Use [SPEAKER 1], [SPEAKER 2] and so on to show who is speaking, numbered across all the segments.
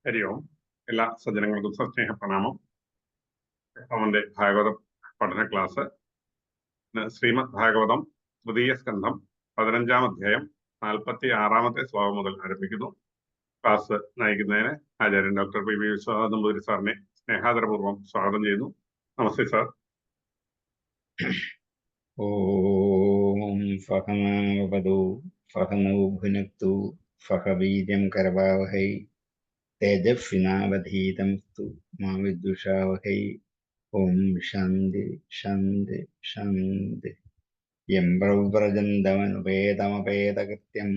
[SPEAKER 1] ഹരി ഓം. എല്ലാ സജ്ജനങ്ങൾക്കും സസ്നേഹ പ്രണാമം. അവന്റെ ഭാഗവതം പഠന ക്ലാസ് ശ്രീമദ് ഭാഗവതം തൃതീയ സ്കന്ധം 15-ാം അധ്യായം 46-ാമത്തെ ശ്ലോകം മുതൽ ആരംഭിക്കുന്നു. ക്ലാസ് നയിക്കുന്നതിന് ആചാര്യൻ ഡോക്ടർ പി വി വിശ്വനാഥൻ സാറിനെ സ്നേഹാദരപൂർവ്വം സ്വാഗതം ചെയ്യുന്നു. നമസ്തേ സാർ.
[SPEAKER 2] ഓം ഫഹനവതു ഫഹനൗ ഭുനക്തു ഫഹ വീര്യം കരവാവഹൈ തേജസ്വിനാവധീതംസ്തു മാ വിദ്വിഷാവഹൈ. ഓം ശാന്തി ശാന്തി ശാന്തി. യം പ്രവ്രജന്തമനുപേതമപേതകൃത്യം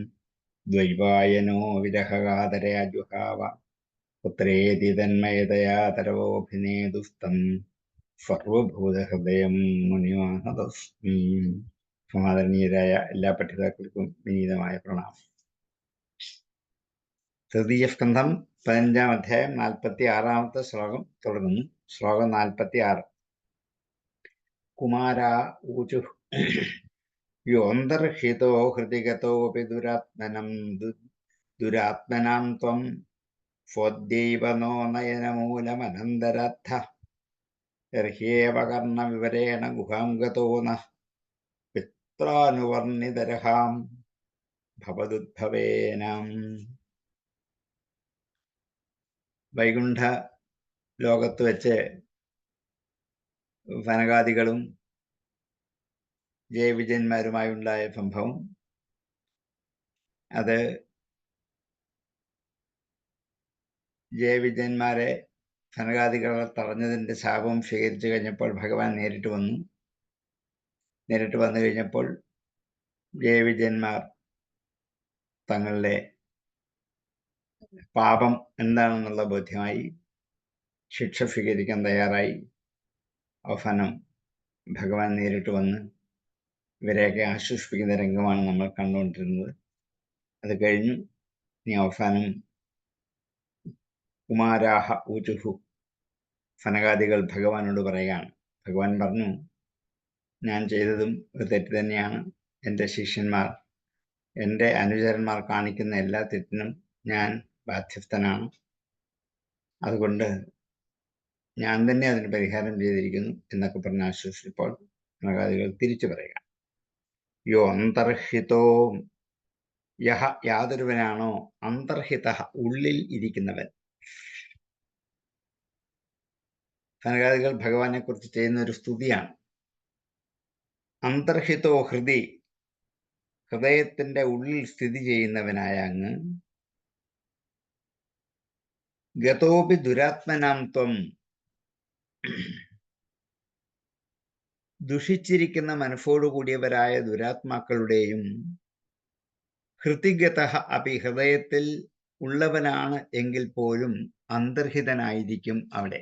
[SPEAKER 2] ദ്വൈപായനോ വിരഹകാതരയാ ജുഹാവ പുത്രേതി തന്മയതയാ തരവോഭിനേദുസ്തം സർവഭൂതഹൃദയം മുനിമാനതസ്മി. സമാദരണീയരായ എല്ലാ പഠിതാക്കൾക്കും വിനീതമായ പ്രണാമം. തൃതീയ സ്കന്ധം 15-ാം അധ്യായം 46-ാമത്തെ ശ്ലോകം തുടങ്ങുന്നു. ശ്ലോകം 46. കുമാര ഊചു യോന്തർഹിതോ ഹൃതിഗതോപി ദുരാത്മനാം ത്വം സ്വദ്യൈവ നോ നയനമൂലമനന്തരർത്ഥ ർഹ്യേവ കർണവിവരേണ ഗുഹാം ഗതോ ന പിത്രാനുവർണിതരഹാം ഭവദുദ്ഭവേനാം. വൈകുണ്ഠ ലോകത്ത് വെച്ച് വനകാദികളും ജയവിജയന്മാരുമായുണ്ടായ സംഭവം, അത് ജയവിജയന്മാരെ ധനകാദികളെ തടഞ്ഞതിൻ്റെ ശാപം സ്വീകരിച്ചു കഴിഞ്ഞപ്പോൾ ഭഗവാൻ നേരിട്ട് വന്നു കഴിഞ്ഞപ്പോൾ ജയവിജയന്മാർ തങ്ങളുടെ പാപം എന്താണെന്നുള്ള ബോധ്യമായി ശിക്ഷ സ്വീകരിക്കാൻ തയ്യാറായി. അവസാനം ഭഗവാൻ നേരിട്ട് വന്ന് ഇവരെയൊക്കെ ആശ്വസിപ്പിക്കുന്ന രംഗമാണ് നമ്മൾ കണ്ടുകൊണ്ടിരുന്നത്. അത് കഴിഞ്ഞു. ഇനി അവസാനം കുമാരാഹ ഊചുഹു, സനകാദികൾ ഭഗവാനോട് പറയുകയാണ്. ഭഗവാൻ പറഞ്ഞു, ഞാൻ ചെയ്തതും ഒരു തെറ്റ് തന്നെയാണ്. എൻ്റെ ശിഷ്യന്മാർ, എൻ്റെ അനുചരന്മാർ കാണിക്കുന്ന എല്ലാ തെറ്റിനും ഞാൻ ബാധ്യസ്ഥനാണ്. അതുകൊണ്ട് ഞാൻ തന്നെ അതിന് പരിഹാരം ചെയ്തിരിക്കുന്നു എന്നൊക്കെ പറഞ്ഞ് ആശ്വസിച്ചപ്പോൾ സനകാദികൾ തിരിച്ചു പറയുക. യോ അന്തർഹിതോ, യഹ യാതൊരുവനാണോ, അന്തർഹിത ഉള്ളിൽ ഇരിക്കുന്നവൻ. സനകാദികൾ ഭഗവാനെ കുറിച്ച് ചെയ്യുന്ന ഒരു സ്തുതിയാണ്. അന്തർഹിതോ ഹൃദി, ഹൃദയത്തിന്റെ ഉള്ളിൽ സ്ഥിതി ചെയ്യുന്നവനായ അങ്ങ്, ഗതോപി ദുരാത്മനാം ത്വം, ദുഷിച്ചിരിക്കുന്ന മനസ്സോടുകൂടിയവരായ ദുരാത്മാക്കളുടെയും, ഹൃതിഗത അപി, ഹൃദയത്തിൽ ഉള്ളവനാണ് എങ്കിൽ പോലും അന്തർഹിതനായിരിക്കും അവിടെ.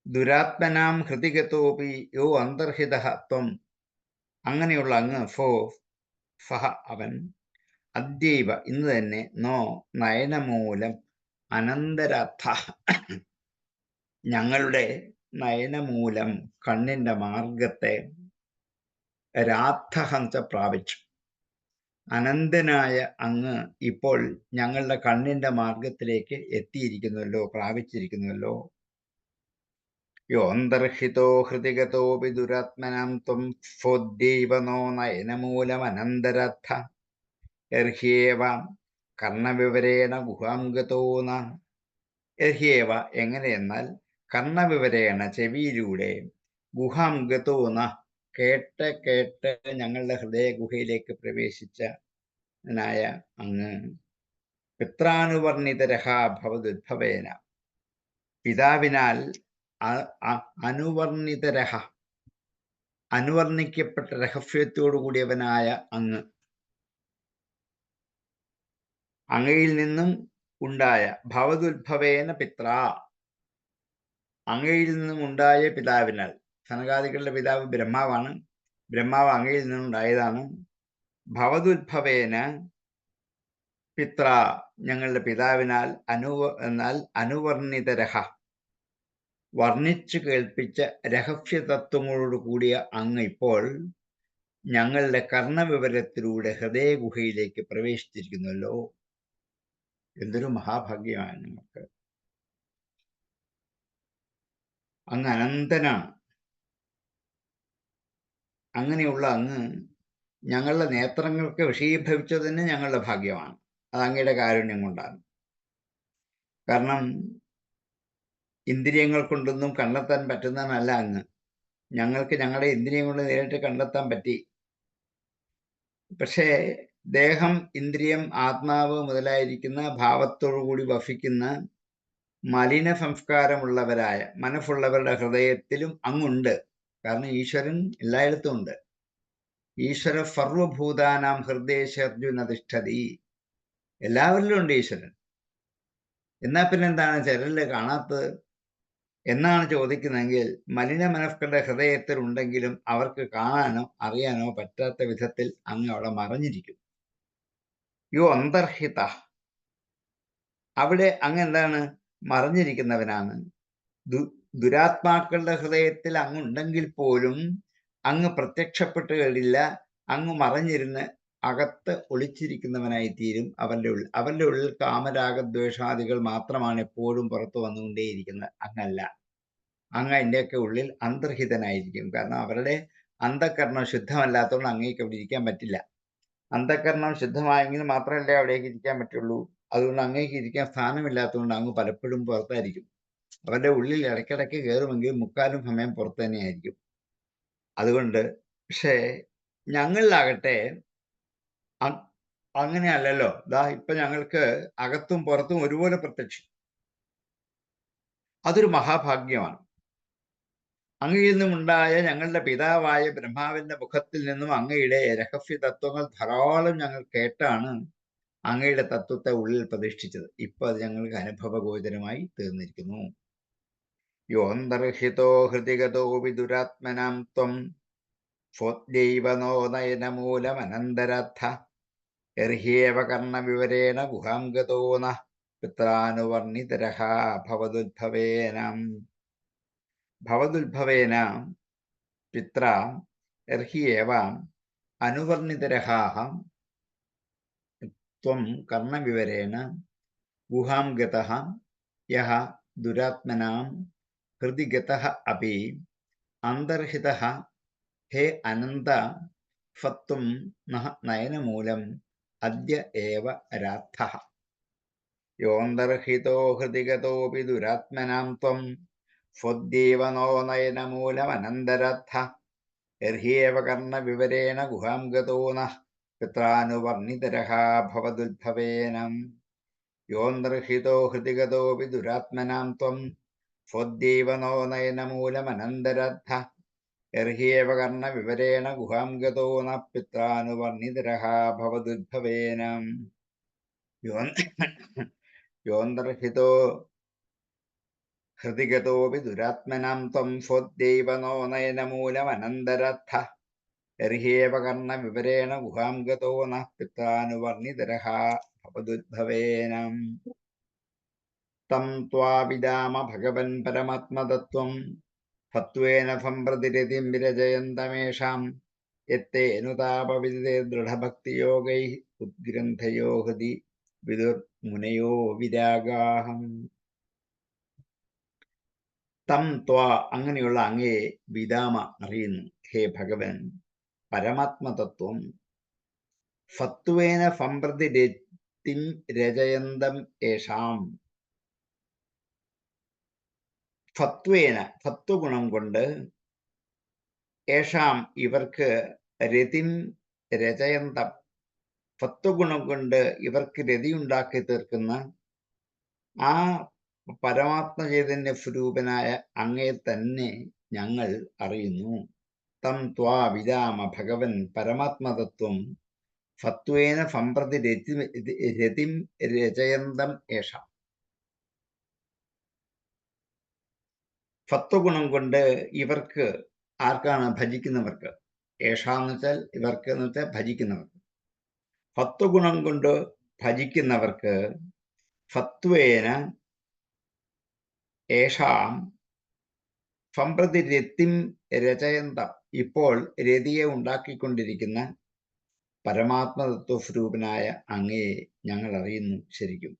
[SPEAKER 2] ദുരാത്മനാം ഹൃതിഗതോപി യോ അന്തർഹിത ത്വം, അങ്ങനെയുള്ള അങ്ങ്, സഹ അവൻ, അദ്യൈവ ഇന്ന് തന്നെ, നോ നയനമൂലം അനന്തരർത്ഥ, ഞങ്ങളുടെ നയനമൂലം കണ്ണിന്റെ മാർഗത്തെ, രാദ്ധഹംസ പ്രാപിച്ചു. അനന്തനായ അങ്ങ് ഇപ്പോൾ ഞങ്ങളുടെ കണ്ണിന്റെ മാർഗത്തിലേക്ക് എത്തിയിരിക്കുന്നുവല്ലോ, പ്രാപിച്ചിരിക്കുന്നുവല്ലോ. യോ അന്തർഹിതോ ഹൃതിഗതോപി ദുരാത്മനാം ത്വം സ്വദ്യൈവ നോ നയനമൂലമനന്തരർത്ഥ ർഹ്യേവ കർണവിവരേണ ഗുഹാം ഗതോ ന. ർഹ്യേവ എങ്ങനെയെന്നാൽ, കർണവിവരേണ ചെവിയിലൂടെ, ഗുഹാം ഗതോ ന കേട്ട് കേട്ട് ഞങ്ങളുടെ ഹൃദയ ഗുഹയിലേക്ക് പ്രവേശിച്ചനായ അങ്ങ്, പിത്രാനുവർണിതരഹ ഭവദുദ്ഭവേന, പിതാവിനാൽ അനുവർണിതരഹ, അനുവർണിക്കപ്പെട്ട രഹസ്യത്തോടു കൂടിയവനായ അങ്ങ്, അങ്ങയിൽ നിന്നും ഉണ്ടായ, ഭവദുദ്ഭവേന പിത്ര, അങ്ങയിൽ നിന്നും ഉണ്ടായ പിതാവിനാൽ. സനകാദികളുടെ പിതാവ് ബ്രഹ്മാവാണ്. ബ്രഹ്മാവ് അങ്ങയിൽ നിന്നുണ്ടായതാണ്. ഭവദുദ്ഭവേന പിത്ര, ഞങ്ങളുടെ പിതാവിനാൽ, എന്നാൽ അനുവർണിതരഹ, വർണ്ണിച്ചു കേൾപ്പിച്ച രഹസ്യ തത്വങ്ങളോട് കൂടിയ അങ്ങ് ഇപ്പോൾ ഞങ്ങളുടെ കർണവിവരത്തിലൂടെ ഹൃദയ ഗുഹയിലേക്ക് പ്രവേശിച്ചിരിക്കുന്നല്ലോ. എന്തൊരു മഹാഭാഗ്യമാണ് നമുക്ക്. അങ്ങ് അനന്തനാണ്. അങ്ങനെയുള്ള അങ്ങ് ഞങ്ങളുടെ നേത്രങ്ങൾക്ക് വിഷയീഭവിച്ചത് തന്നെ ഞങ്ങളുടെ ഭാഗ്യമാണ്. അത് അങ്ങയുടെ കാരുണ്യം കൊണ്ടാണ്. കാരണം ഇന്ദ്രിയങ്ങൾ കൊണ്ടൊന്നും കണ്ടെത്താൻ പറ്റുന്നതല്ല അങ്ങ്. ഞങ്ങൾക്ക് ഞങ്ങളുടെ ഇന്ദ്രിയം കൊണ്ട് നേരിട്ട് കണ്ടെത്താൻ പറ്റി. പക്ഷേ ദേഹം, ഇന്ദ്രിയം, ആത്മാവ് മുതലായിരിക്കുന്ന ഭാവത്തോടുകൂടി വസിക്കുന്ന മലിന സംസ്കാരമുള്ളവരായ മനസ്സുള്ളവരുടെ ഹൃദയത്തിലും അങ്ങുണ്ട്. കാരണം ഈശ്വരൻ എല്ലായിടത്തും ഉണ്ട്. ഈശ്വര സർവഭൂതാനാം ഹൃദയേശർജുന തിഷ്ഠതി. എല്ലാവരിലും ഉണ്ട് ഈശ്വരൻ. എന്നാൽ പിന്നെ എന്താണ് ചിലരിൽ കാണാത്തത് എന്നാണ് ചോദിക്കുന്നതെങ്കിൽ, മലിന മനസ്കരുടെ ഹൃദയത്തിൽ ഉണ്ടെങ്കിലും അവർക്ക് കാണാനോ അറിയാനോ പറ്റാത്ത വിധത്തിൽ അങ്ങ് അവിടെ മറഞ്ഞിരിക്കും. യോ അന്തർഹിത, അവിടെ അങ്ങ് എന്താണ്? മറഞ്ഞിരിക്കുന്നവനാണ്. ദുരാത്മാക്കളുടെ ഹൃദയത്തിൽ അങ്ങുണ്ടെങ്കിൽ പോലും അങ്ങ് പ്രത്യക്ഷപ്പെട്ട് കഴിയില്ല. അങ്ങ് മറഞ്ഞിരുന്ന് അകത്ത് ഒളിച്ചിരിക്കുന്നവനായി തീരും. അവരുടെ ഉള്ളിൽ കാമരാഗദ്വേഷാദികൾ മാത്രമാണ് എപ്പോഴും പുറത്തു വന്നുകൊണ്ടേയിരിക്കുന്നത്. അങ്ങല്ല. അങ്ങ് അതിൻ്റെയൊക്കെ ഉള്ളിൽ അന്തർഹിതനായിരിക്കും. കാരണം അവരുടെ അന്ധകരണം ശുദ്ധമല്ലാത്തതുകൊണ്ട് അങ്ങേക്ക് അവിടെ ഇരിക്കാൻ പറ്റില്ല. അന്ധകരണം ശുദ്ധമായെങ്കിൽ മാത്രമല്ലേ അവിടേക്ക് ഇരിക്കാൻ പറ്റുള്ളൂ. അതുകൊണ്ട് അങ്ങേക്ക് ഇരിക്കാൻ സ്ഥാനമില്ലാത്തതുകൊണ്ട് അങ്ങ് പലപ്പോഴും പുറത്തായിരിക്കും. അവരുടെ ഉള്ളിൽ ഇടയ്ക്കിടയ്ക്ക് കയറുമെങ്കിൽ മുക്കാലും സമയം പുറത്ത് തന്നെയായിരിക്കും. അതുകൊണ്ട് പക്ഷേ ഞങ്ങളിലാകട്ടെ അങ്ങനെയല്ലല്ലോ. ഇപ്പൊ ഞങ്ങൾക്ക് അകത്തും പുറത്തും ഒരുപോലെ പ്രത്യക്ഷം. അതൊരു മഹാഭാഗ്യമാണ്. അങ്ങയിൽ നിന്നുമുണ്ടായ ഞങ്ങളുടെ പിതാവായ ബ്രഹ്മാവിന്റെ മുഖത്തിൽ നിന്നും അങ്ങയുടെ രഹസ്യ തത്വങ്ങൾ ധാരാളം ഞങ്ങൾ കേട്ടാണ് അങ്ങയുടെ തത്വത്തെ ഉള്ളിൽ പ്രതിഷ്ഠിച്ചത്. ഇപ്പൊ അത് ഞങ്ങൾക്ക് അനുഭവഗോചരമായി തീർന്നിരിക്കുന്നു. യോന്തർഹിതോ ഹൃദിഗതോ വിദുരാത്മനാം ത്വം സ്വദൈവനോ നയനമൂലമനന്തരർത്ഥ എർഹ്യേവ കർണവിവരേണ ഗുഹാം ഗതോ ന പിത്രാനുവർണിതരഃ ഭവദുദ്ഭവേന പിത്ര എർഹ്യേവ അനുവർണിതരഃ ത്വം കർണവിവരേണ ഗുഹാം ഗതഃ യഃ ദുരാത്മനാം ഹൃദി ഗതഃ അപി അന്തർഹിതഃ ഹേ അനന്ത ഫത്വം നയനമൂലം അദ്യ ഏവ രാർത്ഥഃ. യോന്തർഹിതോ ഹൃദിഗതോപി ദുരാത്മനാം ത്വം സ്വദ്യേവ നോ നയനമൂലമനന്തരർത്ഥ എർഹ്യേവ കർണവിവരേണ ഗുഹാം ഗതോ നഃ പിത്രാനുവർണിതരഃ ഭവദുദ്ഭവേന. യോന്തർഹിതോ ഹൃദിഗതോപി ദുരാത്മനാം ത്വം സ്വദ്യേവ നോ നയനമൂലമനന്തരർത്ഥ എർഹ്യേവ കർണവിവരേണ ഗുഹാം ഗതോ നഃ പിത്രാനുവർണിതരഃ ഭവദുദ്ഭവേന. യോന്തർഹിതോ ഹൃദിഗതോപി ദുരാത്മനാം ത്വം സ്വദ്യൈവ നോ നയനമൂലമനന്തരർത്ഥ എർഹ്യേവ കർണവിവരേണ ഗുഹാം ഗതോ നഃ പിത്രാനുവർണിതരഃ ഭവദുദ്ഭവേന. തം ത്വാവിദാമ ഭഗവൻ പരമാത്മതത്വം ഫത്വേന സംപ്രതിരതിം വിരജയന്തമേഷാം യത്തേനുതാപവിദിതേ ദൃഢഭക്തിയോഗൈ ഉദ്ഗ്രന്ഥയോ ഹൃദി വിദുർമുനയോ വിരാഗാഹം. തം ത്വാ, അങ്ങനെയുള്ള അങ്ങയെ വിദാമ അറിയുന്നു, ഹേ ഭഗവൻ പരമാത്മതത്വം. ഫത്വേന സംപ്രതിരതിം രജയന്തം യേഷാം. ഫത്വേന, ഫത്വഗുണം കൊണ്ട്, യേഷാം ഇവർക്ക്, രതിം രചയന്തം ഫത്വഗുണം കൊണ്ട് ഇവർക്ക് രതി ഉണ്ടാക്കി തീർക്കുന്ന ആ പരമാത്മചൈതന്യ സ്വരൂപനായ അങ്ങയെ തന്നെ ഞങ്ങൾ അറിയുന്നു. തം ത്വാ വിദാമ ഭഗവൻ പരമാത്മതത്വം ഫത്വേന സംപ്രതി രതിം രചയന്തം യേഷാം. ഫത്വഗുണം കൊണ്ട് ഇവർക്ക്, ആർക്കാണ്? ഭജിക്കുന്നവർക്ക്. യേഷാന്ന് വെച്ചാൽ ഇവർക്ക് എന്ന് വെച്ചാൽ ഭജിക്കുന്നവർക്ക്. ഫത്വഗുണം കൊണ്ട് ഭജിക്കുന്നവർക്ക് ഫത്വേന യേഷാം സംപ്രതി രതിം രചയന്തം, ഇപ്പോൾ രതിയെ ഉണ്ടാക്കിക്കൊണ്ടിരിക്കുന്ന പരമാത്മതത്വസ്വരൂപനായ അങ്ങയെ ഞങ്ങൾ അറിയുന്നു ശരിക്കും.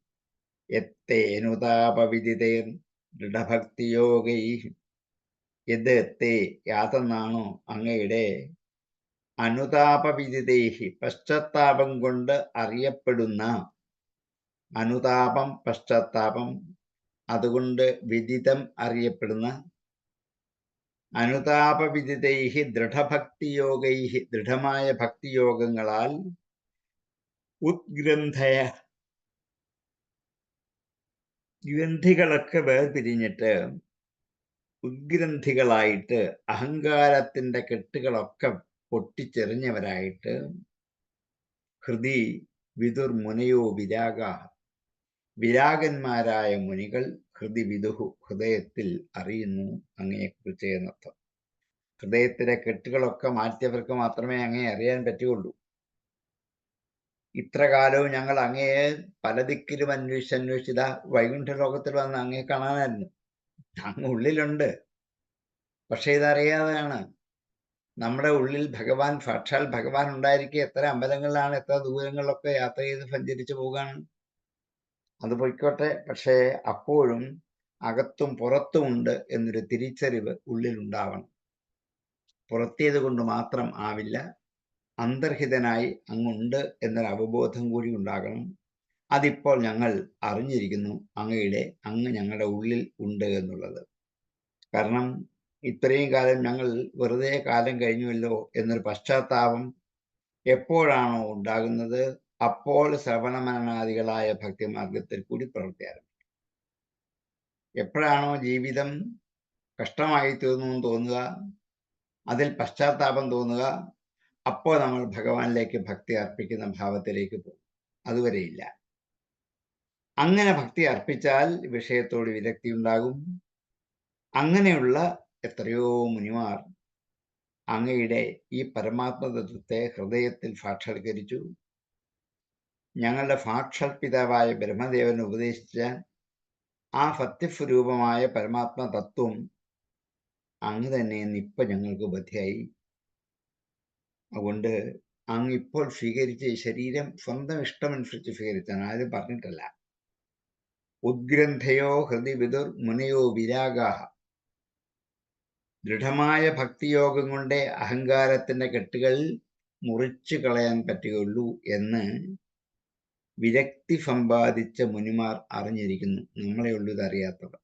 [SPEAKER 2] യത്തേനുതാപവിദിതേർ ദൃഢഭക്തിയോഗൈ. യത് തേ യാതെന്നാണോ അങ്ങയുടെ അനുതാപവിദിതൈഹി പശ്ചാത്താപം കൊണ്ട് അറിയപ്പെടുന്ന, അനുതാപം പശ്ചാത്താപം, അതുകൊണ്ട് വിദിതം അറിയപ്പെടുന്ന, അനുതാപവിദിതൈഹി ദൃഢഭക്തിയോഗൈഹി ദൃഢമായ ഭക്തിയോഗങ്ങളാൽ ഉദ്ഗ്രന്ഥയ ഗ്രന്ഥികളൊക്കെ വേർപിരിഞ്ഞിട്ട് ഉദ്ഗ്രന്ഥികളായിട്ട് അഹങ്കാരത്തിന്റെ കെട്ടുകളൊക്കെ പൊട്ടിച്ചെറിഞ്ഞവരായിട്ട് ഹൃദി വിദുർമുനയോ വിരാഗ, വിരാഗന്മാരായ മുനികൾ ഹൃദി വിദുഹു ഹൃദയത്തിൽ അറിയുന്നു അങ്ങയെക്കുറിച്ച് എന്നർത്ഥം. ഹൃദയത്തിലെ കെട്ടുകളൊക്കെ മാറ്റിയവർക്ക് മാത്രമേ അങ്ങയെ അറിയാൻ പറ്റുകയുള്ളൂ. ഇത്ര കാലവും ഞങ്ങൾ അങ്ങയെ പല ദിക്കിലും അന്വേഷിച്ചിത വൈകുണ്ഠ ലോകത്തിൽ വന്ന് അങ്ങയെ കാണാനായിരുന്നു. അങ്ങ് ഉള്ളിലുണ്ട്, പക്ഷെ ഇതറിയാതെയാണ്. നമ്മുടെ ഉള്ളിൽ ഭഗവാൻ, സാക്ഷാൽ ഭഗവാൻ ഉണ്ടായിരിക്കെ എത്ര അമ്പലങ്ങളിലാണ്, എത്ര ദൂരങ്ങളിലൊക്കെ യാത്ര ചെയ്ത് സഞ്ചരിച്ചു പോവുകയാണ്. അത് പൊയ്ക്കോട്ടെ, പക്ഷേ അപ്പോഴും അകത്തും പുറത്തുമുണ്ട് എന്നൊരു തിരിച്ചറിവ് ഉള്ളിലുണ്ടാവണം. പുറത്തേത് കൊണ്ട് മാത്രം ആവില്ല, അന്തർഹിതനായി അങ്ങുണ്ട് എന്നൊരു അവബോധം കൂടി ഉണ്ടാകണം. അതിപ്പോൾ ഞങ്ങൾ അറിഞ്ഞിരിക്കുന്നു, അങ്ങ് ഞങ്ങളുടെ ഉള്ളിൽ ഉണ്ട് എന്നുള്ളത്. കാരണം ഇത്രയും കാലം ഞങ്ങൾ വെറുതെ കാലം കഴിഞ്ഞുവല്ലോ എന്നൊരു പശ്ചാത്താപം എപ്പോഴാണോ ഉണ്ടാകുന്നത്, അപ്പോൾ ശ്രവണമനനാദികളായ ഭക്തിമാർഗത്തിൽ കൂടി പ്രവൃത്തി ആരംഭിക്കും. എപ്പോഴാണോ ജീവിതം കഷ്ടമായി തീർന്നു എന്ന് തോന്നുക, അതിൽ പശ്ചാത്താപം തോന്നുക, അപ്പോൾ നമ്മൾ ഭഗവാനിലേക്ക് ഭക്തി അർപ്പിക്കുന്ന ഭാവത്തിലേക്ക് പോകും. അതുവരെയില്ല. അങ്ങനെ ഭക്തി അർപ്പിച്ചാൽ വിഷയത്തോട് വിരക്തി ഉണ്ടാകും. അങ്ങനെയുള്ള എത്രയോ മുനിമാർ അങ്ങയുടെ ഈ പരമാത്മതത്വത്തെ ഹൃദയത്തിൽ സാക്ഷാത്കരിച്ചു. ഞങ്ങളുടെ സാക്ഷാൽ പിതാവായ ബ്രഹ്മദേവൻ ഉപദേശിച്ച ആ സത്യസ്വരൂപമായ പരമാത്മതത്വം അങ്ങ് തന്നെ ഇപ്പം ഞങ്ങൾക്ക് ബോധ്യമായി. അതുകൊണ്ട് അങ്ങ് ഇപ്പോൾ സ്വീകരിച്ച ഈ ശരീരം സ്വന്തം ഇഷ്ടമനുസരിച്ച് സ്വീകരിച്ചാണ്, ആരും പറഞ്ഞിട്ടല്ല. ഉദ്ഗ്രന്ഥയോ ഹൃദി വിദുർ മുനയോ വിരാഗാഹ. ദൃഢമായ ഭക്തിയോഗം കൊണ്ടേ അഹങ്കാരത്തിന്റെ കെട്ടുകൾ മുറിച്ചു കളയാൻ പറ്റുകയുള്ളൂ എന്ന് വിരക്തി സമ്പാദിച്ച മുനിമാർ അറിഞ്ഞിരിക്കുന്നു. നമ്മളെ ഉള്ളൂ ഇതറിയാത്തത്.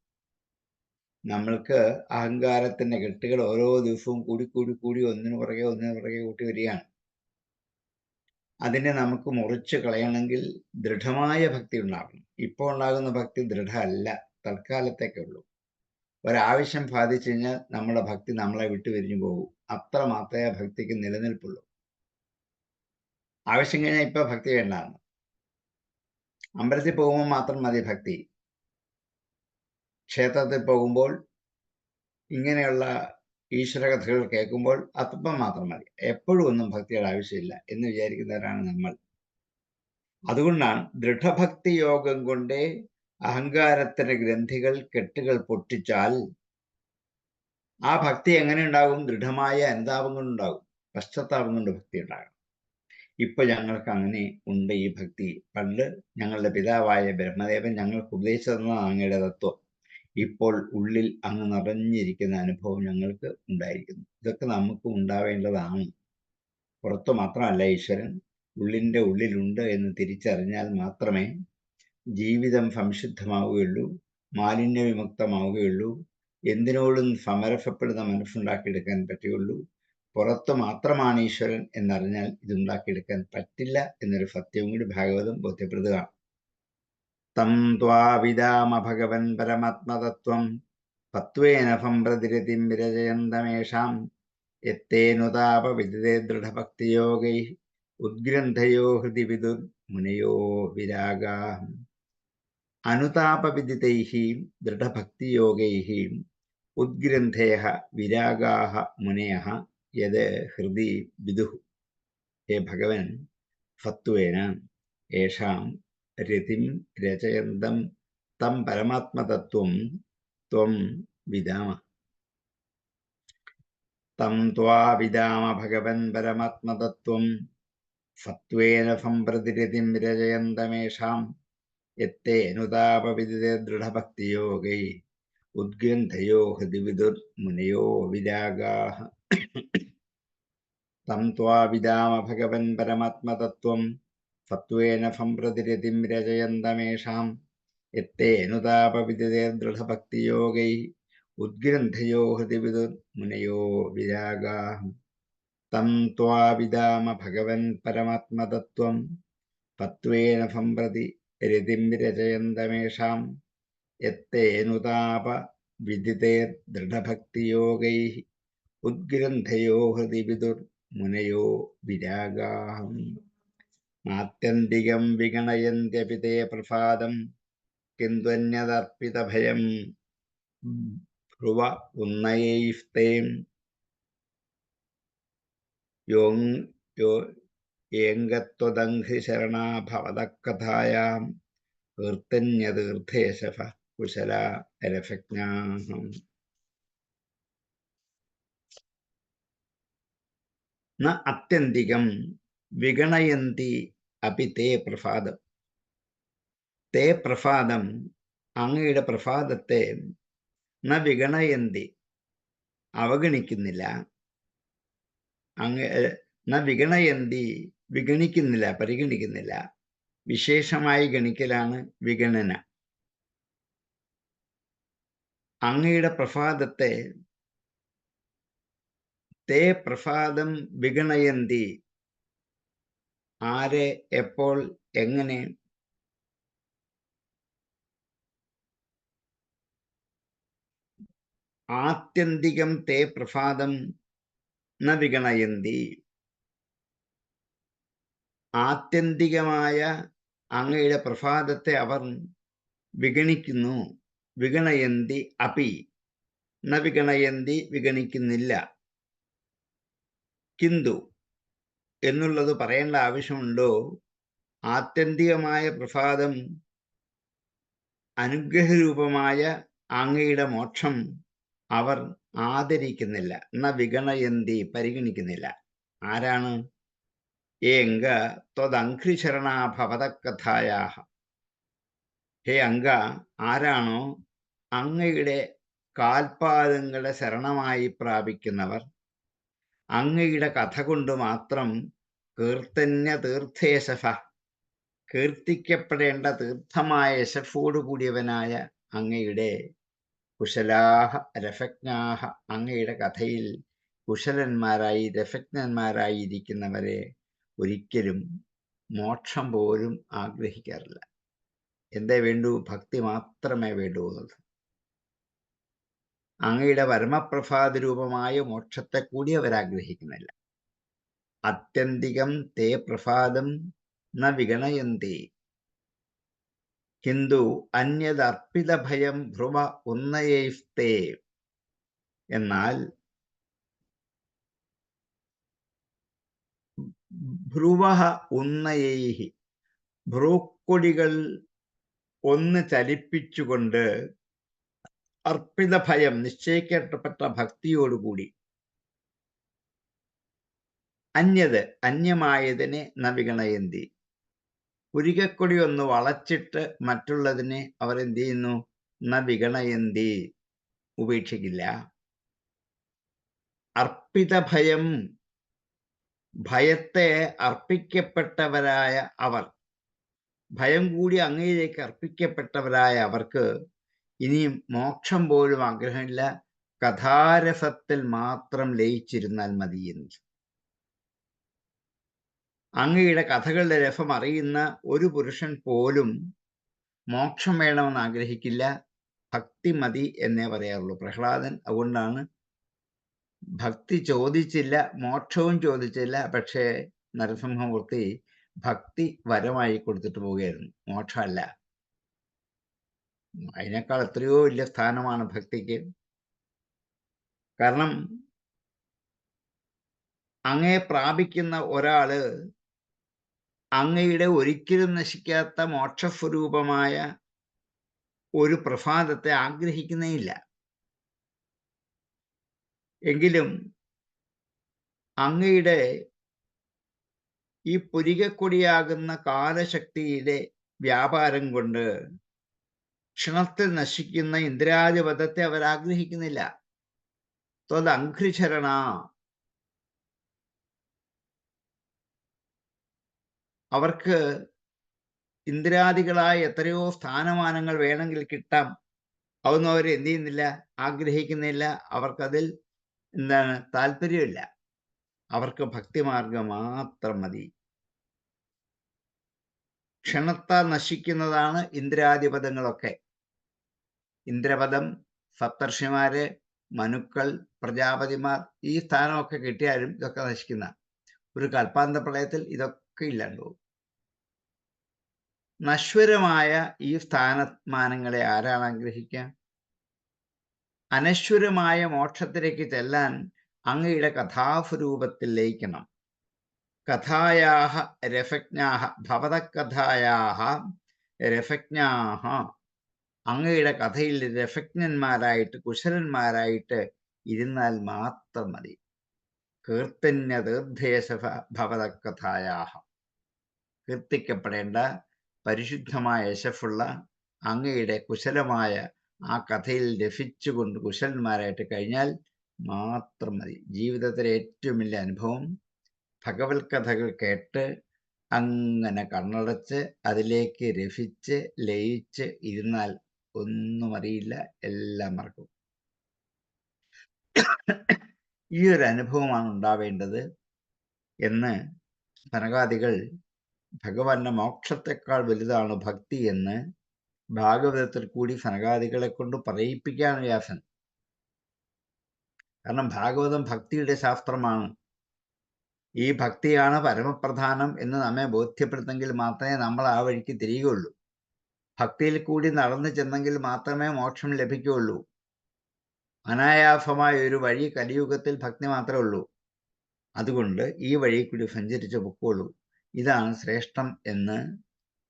[SPEAKER 2] നമ്മൾക്ക് അഹങ്കാരത്തിന്റെ കെട്ടുകൾ ഓരോ ദിവസവും കൂടി കൂടി കൂടി ഒന്നിനു പുറകെ കൂട്ടി വരികയാണ്. അതിനെ നമുക്ക് മുറിച്ചു കളയണമെങ്കിൽ ദൃഢമായ ഭക്തി ഉണ്ടാകണം. ഇപ്പോൾ ഉണ്ടാകുന്ന ഭക്തി ദൃഢമല്ല, തൽക്കാലത്തേക്കേ ഉള്ളൂ. ഒരാവശ്യം ബാധിച്ചു കഴിഞ്ഞാൽ നമ്മുടെ ഭക്തി നമ്മളെ വിട്ടുപിരിഞ്ഞു പോകും. അത്ര മാത്രമേ ഭക്തിക്ക് നിലനിൽപ്പുള്ളൂ. ആവശ്യം കഴിഞ്ഞാൽ ഇപ്പൊ ഭക്തി വേണ്ടാണ്. അമ്പലത്തിൽ പോകുമ്പോൾ മാത്രം മതി ഭക്തി. ക്ഷേത്രത്തിൽ പോകുമ്പോൾ ഇങ്ങനെയുള്ള ഈശ്വര കഥകൾ കേൾക്കുമ്പോൾ അപ്പം മാത്രം മതി. എപ്പോഴും ഒന്നും ഭക്തിയുടെ ആവശ്യമില്ല എന്ന് വിചാരിക്കുന്നവരാണ് നമ്മൾ. അതുകൊണ്ടാണ് ദൃഢഭക്തി യോഗം കൊണ്ടേ അഹങ്കാരത്തിന്റെ ഗ്രന്ഥികൾ കെട്ടുകൾ പൊട്ടിച്ചാൽ ആ ഭക്തി എങ്ങനെ ഉണ്ടാകും? ദൃഢമായ അനുതാപം കൊണ്ടുണ്ടാകും, പശ്ചാത്താപം കൊണ്ട് ഭക്തി ഉണ്ടാകും. ഇപ്പൊ ഞങ്ങൾക്ക് അങ്ങനെ ഉണ്ട് ഈ ഭക്തി. പണ്ട് ഞങ്ങളുടെ പിതാവായ ബ്രഹ്മദേവൻ ഞങ്ങൾക്ക് ഉപദേശിച്ചു തന്നതാണ് അങ്ങയുടെ തത്വം. ഇപ്പോൾ ഉള്ളിൽ അങ്ങ് നിറഞ്ഞിരിക്കുന്ന അനുഭവം ഞങ്ങൾക്ക് ഉണ്ടായിരിക്കുന്നു. ഇതൊക്കെ നമുക്ക് ഉണ്ടാവേണ്ടതാണ്. പുറത്തു മാത്രമല്ല, ഈശ്വരൻ ഉള്ളിൻ്റെ ഉള്ളിലുണ്ട് എന്ന് തിരിച്ചറിഞ്ഞാൽ മാത്രമേ ജീവിതം സംശുദ്ധമാവുകയുള്ളൂ, മാലിന്യ വിമുക്തമാവുകയുള്ളൂ, എന്തിനോടും സമരസപ്പെടുന്ന മനസ്സുണ്ടാക്കിയെടുക്കാൻ പറ്റുകയുള്ളൂ. പുറത്തു മാത്രമാണ് ഈശ്വരൻ എന്നറിഞ്ഞാൽ ഇതുണ്ടാക്കിയെടുക്കാൻ പറ്റില്ല എന്നൊരു സത്യവും കൂടി ഭാഗവതം ബോധ്യപ്പെടുത്തുകയാണ്. തം ത്വാവിദാമ ഭഗവൻ പരമാത്മതത്വം തത്വേന സംപ്രതിരതിം വിരജയന്തമേഷാം യത്തേനുതാപവിദിതേ ദൃഢഭക്തിയോഗൈ ഉദ്ഗ്രന്ഥയോ ഹൃദി വിദുർ മുനയോ വിരാഗാ. അനുതാപവിദിതൈഃ ദൃഢഭക്തിയോഗൈഃ ഉദ്ഗ്രന്ഥയഃ വിരാഗാഃ മുനയഃ യത് ഹൃദി വിദുഃ. ഹേ ഭഗവൻ, സത്വേന യേഷാം രതിം രചയന്തം തം പരമാത്മതത്വം ത്വം വിദാമ. തം ത്വാവിദാമ ഭഗവൻ പരമാത്മതത്വം സത്വേന സംപ്രതി രതിം രചയന്തമേഷാം യത്തേനുതാപവിദിതേ ദൃഢഭക്തിയോഗൈ ഉദ്ഗ്രന്ഥയോ ഹൃദി വിദുർമുനയോ വിരാഗാഃ തം ത്വാവിദാമ ഭഗവൻ പരമാത്മതത്വം സത്വേന സംപ്രതിരതിം രചയന്തമേഷാം യത്തേനുതാപവിദിതേ ദൃഢഭക്തിയോഗൈ ഉദ്ഗ്രന്ഥയോ ഹൃദി വിദുർമുനയോ വിരാഗാഃ തം ത്വാവിദാമ ഭഗവൻ പരമാത്മതത്വം തത്വേന സംപ്രതി രതിം രചയന്തമേഷാം യത്തേനുതാപ വിദിതേർ ദൃഢഭക്തിയോഗൈഃ ഉദ്ഗ്രന്ഥയോ ഹൃദി വിദുർമുനയോ വിരാഗാഃ ആത്യന്തികം വിഗണയന്ത്യപി തേ പ്രസാദം കിന്ത്വന്യദർപ്പിതഭയം ഭ്രുവ ഉന്നയൈസ്തേ യേംഗത്വദംഘ്രിശരണാ ഭവതക്കഥായാം കീർത്തന്യതീർത്ഥേശ കുശല രഫജ്ഞാഃ ന അത്യന്തികം വിഗണയന്തി അപി തേ പ്രസാദം. തേ പ്രസാദം, അങ്ങയുടെ പ്രസാദത്തെ ന വിഗണയന്തി അവഗണിക്കുന്നില്ല, ന വിഗണയന്തി വിഗണിക്കുന്നില്ല, പരിഗണിക്കുന്നില്ല. വിശേഷമായി ഗണിക്കലാണ് വിഗണന. അങ്ങയുടെ പ്രസാദത്തെ തേ പ്രസാദം വിഗണയന്തി, ആരെ, എപ്പോൾ, എങ്ങനെ? ആത്യന്തികം തേ പ്രസാദം ന വിഗണയന്തി, ആത്യന്തികമായ അങ്ങയുടെ പ്രസാദത്തെ അവർ വിഗണിക്കുന്നു. വിഗണയന്തി അപി, ന വിഗണയന്തി വിഗണിക്കുന്നില്ല. കിന്തു എന്നുള്ളത് പറയേണ്ട ആവശ്യമുണ്ടോ? ആത്യന്തികമായ പ്രസാദം, അനുഗ്രഹരൂപമായ അങ്ങയുടെ മോക്ഷം അവർ ആദരിക്കുന്നില്ല. ന വിഗണയന്തി പരിഗണിക്കുന്നില്ല. ആരാണ്? ഏങ്ക ത്വദംഘ്രിശരണാ ഭവതക്കഥായാഃ, ഹേ അങ്ക, ആരാണോ അങ്ങയുടെ കാൽപാദങ്ങളെ ശരണമായി പ്രാപിക്കുന്നവർ, അങ്ങയുടെ കഥ കൊണ്ട് മാത്രം കീർത്തന്യ തീർത്ഥേശഫ, കീർത്തിക്കപ്പെടേണ്ട തീർത്ഥമായ യശഫോട് കൂടിയവനായ അങ്ങയുടെ കുശലാഹ രഫജ്ഞാഹ, അങ്ങയുടെ കഥയിൽ കുശലന്മാരായി രഫജ്ഞന്മാരായിരിക്കുന്നവരെ ഒരിക്കലും മോക്ഷം പോലും ആഗ്രഹിക്കാറില്ല. എന്തേ വേണ്ടൂ? ഭക്തി മാത്രമേ വേണ്ടൂ എന്നത്. അങ്ങയുടെ പരമപ്രസാദ രൂപമായ മോക്ഷത്തെ കൂടി അവരാഗ്രഹിക്കുന്നില്ല. അത്യന്തികം തേ പ്രസാദം ന വിഗണയന്തി കിന്തു അന്യദർപ്പിത ഭയം ഭ്രുവ ഉന്നയൈസ്തേ. എന്നാൽ ഭ്രുവഃ ഉന്നയൈഹി, ഭ്രൂക്കൊടികൾ ഒന്ന് ചലിപ്പിച്ചുകൊണ്ട്, അർപ്പിത ഭയം, നിശ്ചയിക്കപ്പെട്ട ഭക്തിയോടുകൂടി, അന്യത് അന്യമായതിനെ ന വിഗണയന്തി, പുരികക്കൊടി ഒന്ന് വളച്ചിട്ട് മറ്റുള്ളതിനെ അവർ എന്ത് ചെയ്യുന്നു? ന വിഗണയന്തി, ഉപേക്ഷിക്കില്ല. അർപ്പിത ഭയം, ഭയത്തെ അർപ്പിക്കപ്പെട്ടവരായ അവർ, ഭയം കൂടി അങ്ങയിലേക്ക് അർപ്പിക്കപ്പെട്ടവരായ അവർക്ക് ഇനി മോക്ഷം പോലും ആഗ്രഹമില്ല. കഥാരസത്തിൽ മാത്രം ലയിച്ചിരുന്നാൽ മതിയെന്ന്. അങ്ങയുടെ കഥകളുടെ രസം അറിയുന്ന ഒരു പുരുഷൻ പോലും മോക്ഷം വേണമെന്ന് ആഗ്രഹിക്കില്ല. ഭക്തി മതി എന്നേ പറയാറുള്ളൂ. പ്രഹ്ലാദൻ അതുകൊണ്ടാണ് ഭക്തി ചോദിച്ചില്ല, മോക്ഷവും ചോദിച്ചില്ല. പക്ഷേ നരസിംഹമൂർത്തി ഭക്തി വരമായി കൊടുത്തിട്ട് പോവുകയായിരുന്നു, മോക്ഷമല്ല. അതിനേക്കാൾ എത്രയോ വലിയ സ്ഥാനമാണ് ഭക്തിക്ക്. കാരണം അങ്ങയെ പ്രാപിക്കുന്ന ഒരാള് അങ്ങയുടെ ഒരിക്കലും നശിക്കാത്ത മോക്ഷസ്വരൂപമായ ഒരു പ്രസാദത്തെ ആഗ്രഹിക്കുന്നേയില്ല. എങ്കിലും അങ്ങയുടെ ഈ പുരികക്കൊടിയാകുന്ന കാലശക്തിയുടെ വ്യാപാരം കൊണ്ട് ക്ഷണത്തിൽ നശിക്കുന്ന ഇന്ദ്രാധിപത്യത്തെ അവർ ആഗ്രഹിക്കുന്നില്ല. ത്വദംഘ്രിചരണ, അവർക്ക് ഇന്ദ്രാദികളായ എത്രയോ സ്ഥാനമാനങ്ങൾ വേണമെങ്കിൽ കിട്ടാം, അതൊന്നും അവർ എന്ത് ചെയ്യുന്നില്ല, ആഗ്രഹിക്കുന്നില്ല. അവർക്കതിൽ എന്താണ് താല്പര്യമില്ല. അവർക്ക് ഭക്തിമാർഗം മാത്രം മതി. ക്ഷണത്താൽ നശിക്കുന്നതാണ് ഇന്ദ്രാധിപതങ്ങളൊക്കെ. ഇന്ദ്രപദം, സപ്തർഷിമാര്, മനുക്കൾ, പ്രജാപതിമാർ, ഈ സ്ഥാനമൊക്കെ കിട്ടിയാലും ഇതൊക്കെ നശിക്കുന്ന ഒരു കൽപ്പാന്ത പ്രളയത്തിൽ ഇതൊക്കെ ഇല്ലാണ്ടാവും. നശ്വരമായ ഈ സ്ഥാനമാനങ്ങളെ ആരാണ് ആഗ്രഹിക്കുക? അനശ്വരമായ മോക്ഷത്തിലേക്ക് ചെല്ലാൻ അങ്ങയുടെ കഥാസ്വരൂപത്തിൽ ലയിക്കണം. കഥായാഹ രഫജ്ഞാഹ, ഭവതകഥായാഹ രഫജ്ഞാഹ, അങ്ങയുടെ കഥയിൽ രഫജ്ഞന്മാരായിട്ട്, കുശലന്മാരായിട്ട് ഇരുന്നാൽ മാത്രം മതി. കീർത്തന്യ തീർത്ഥേശ ഭവതകഥായാഹ, കീർത്തിക്കപ്പെടേണ്ട പരിശുദ്ധമായ യശസ്സുള്ള അങ്ങയുടെ കുശലമായ ആ കഥയിൽ രസിച്ചുകൊണ്ട് കുശലന്മാരായിട്ട് കഴിഞ്ഞാൽ മാത്രം മതി. ജീവിതത്തിലെ ഏറ്റവും വലിയ അനുഭവം ഭഗവത് കഥകൾ കേട്ട് അങ്ങനെ കണ്ണടച്ച് അതിലേക്ക് രസിച്ച് ലയിച്ച് ഇരുന്നാൽ ഒന്നും അറിയില്ല, എല്ലാം മറക്കും. ഈ ഒരു അനുഭവമാണ് ഉണ്ടാവേണ്ടത് എന്ന് സനകാദികൾ ഭഗവാന്റെ മോക്ഷത്തെക്കാൾ വലുതാണ് ഭക്തി എന്ന് ഭാഗവതത്തിൽ കൂടി സനകാദികളെ കൊണ്ട് പറയിപ്പിക്കുകയാണ് വ്യാസൻ. കാരണം ഭാഗവതം ഭക്തിയുടെ ശാസ്ത്രമാണ്. ഈ ഭക്തിയാണ് പരമപ്രധാനം എന്ന് നമ്മെ ബോധ്യപ്പെടുത്തെങ്കിൽ മാത്രമേ നമ്മൾ ആ വഴിക്ക് തിരിയുകയുള്ളൂ. ഭക്തിയിൽ കൂടി നടന്നു ചെന്നെങ്കിൽ മാത്രമേ മോക്ഷം ലഭിക്കുകയുള്ളൂ. അനായാസമായ ഒരു വഴി കലിയുഗത്തിൽ ഭക്തി മാത്രമേ ഉള്ളൂ. അതുകൊണ്ട് ഈ വഴി കൂടി സഞ്ചരിച്ച് പൊക്കോളൂ, ഇതാണ് ശ്രേഷ്ഠം എന്ന്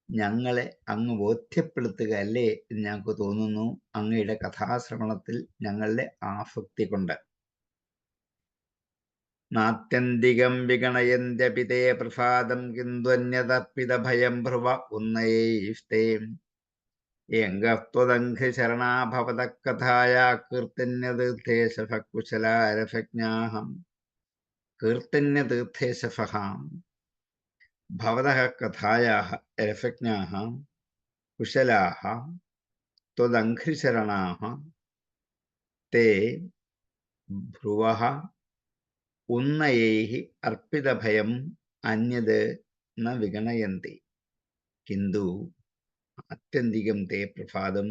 [SPEAKER 2] ഞങ്ങളെ അങ്ങ് ബോധ്യപ്പെടുത്തുകയല്ലേ എന്ന് ഞങ്ങൾക്ക് തോന്നുന്നു അങ്ങയുടെ കഥാശ്രവണത്തിൽ ഞങ്ങളുടെ ആസക്തി കൊണ്ട്. നാത്യന്തികം വിഗണയന്ത്യപിതേ പ്രസാദം കിന്ത്വന്യതർപ്പിത ഭയം ഭ്രുവ ഉന്നയൈസ്തേ യംഗസ്ത്വദംഘ്രിശരണാഭവതകഥായാ കീർത്തന്യതീർത്ഥേശകുശലാരഫജ്ഞാഹം കീർത്തന്യതീർത്ഥേശഫഹാം ഭവതഃ കഥായാഃ രഫജ്ഞാഃ കുശലാഃ ത്വദംഘ്രിശരണാഃ തേ ഭ്രുവഃ ഉന്നയൈഃ അർപ്പിതഭയം അന്യത് ന വിഗണയന്തി കിന്തു ആത്യന്തികം തേ പ്രസാദം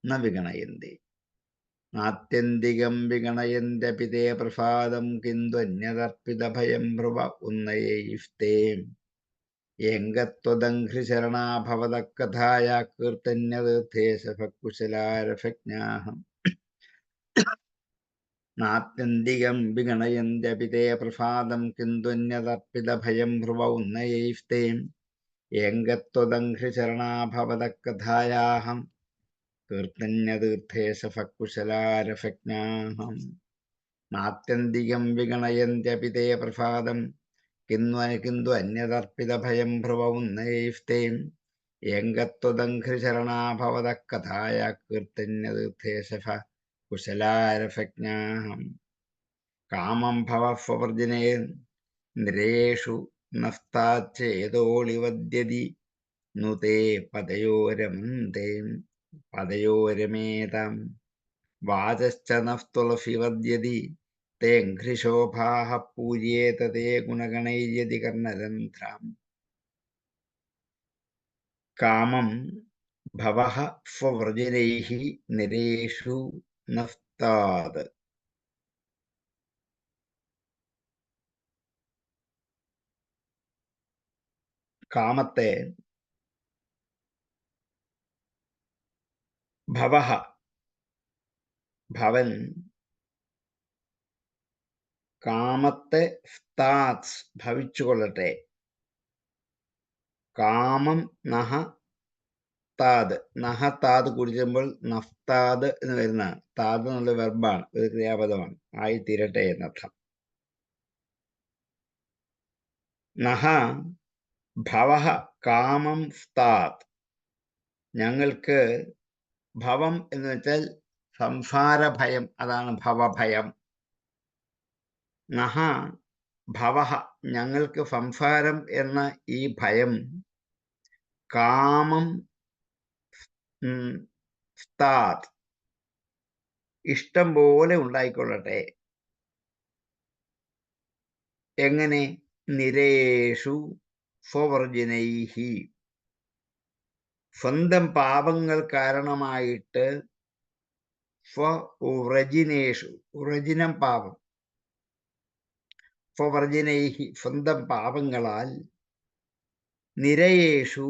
[SPEAKER 2] ന വിഗണയന്തി. നാത്യന്തികം വിഗണയന്ത്യപി തേ പ്രസാദം കിന്തു അന്യതർപ്പിതഭയം ഭ്രുവ ഉന്നയൈസ്തേ യംഗത്വദംഘ്രിശരണാഭവതകഥായാ കീർത്തന്യതീർത്ഥേശകുശലാരഫജ്ഞാഹം നാത്യന്തികം വിഗണയന്ത്യപി തേ പ്രസാദം കിന്ത്വന്യതർപ്പിതഭയം ഭ്രുവ ഉന്നയൈസ്തേ യംഗത്വദംഘ്രിശരണാഭവതകഥായാഹം കീർത്തന്യതീർത്ഥേശകുശലാരഫജ്ഞാഹം നാത്യന്തികം വിഗണയന്ത്യപി തേ പ്രസാദം കിന്തു അന്യതർപ്പിതഭയം ഭ്രുവ ഉന്നയൈസ്തേ യംഗത്വദംഘ്രിശരണാഭവതകഥായാ കീർത്തന്യതീർത്ഥേശകുശലാരഫജ്ഞാഹം കാമം ഭവസ്വവർജിനേ നിരേഷു നസ്താച്ചേതോളിവദ്യതി നുതേ പദയോരമന്തേ പദയോരമേതാം വാചശ്ച നസ്തുളസിവദ്യതി തേഘ്രിശോഭാഃ പൂര്യേത തേ ഗുണഗണൈര്യതി കർണരന്ധ്രാം. കാമം ഭവഃ സ്വവ്രജനൈഃ നിരേഷു നസ്താത്. കാമത്തെ ഭവഃ ഭവൻ കാമത്തെ സ്ഥാത് ഭവിച്ചുകൊള്ളട്ടെ. കാമം നഹ താത്, നഹ താത് കൂടി ചെയ്യുമ്പോൾ നഫ്താത് എന്ന് വരുന്നതാണ്. താത് എന്നുള്ള വെർബാണ്, ഒരു ക്രിയാപദമാണ്. ആയി തീരട്ടെ എന്നർത്ഥം. നഹ ഭവഃ കാമം സ്താത്. ഞങ്ങൾക്ക് ഭവം എന്ന് വെച്ചാൽ സംസാര ഭയം, അതാണ് ഭവഭയം. നഹ ഭവഃ ഞങ്ങൾക്ക് സംസാരം എന്ന ഈ ഭയം കാമം സ്താത് ഇഷ്ടം പോലെ ഉണ്ടായിക്കൊള്ളട്ടെ. എങ്ങനെ? നിരേഷു സ്വവർജിനൈഹി, സ്വന്തം പാപങ്ങൾ കാരണമായിട്ട് സ്വവ്രജിനേഷു, വ്രജിനം പാപം, സ്വവർജിനൈഹി സ്വന്തം പാപങ്ങളാൽ, നിരയേഷു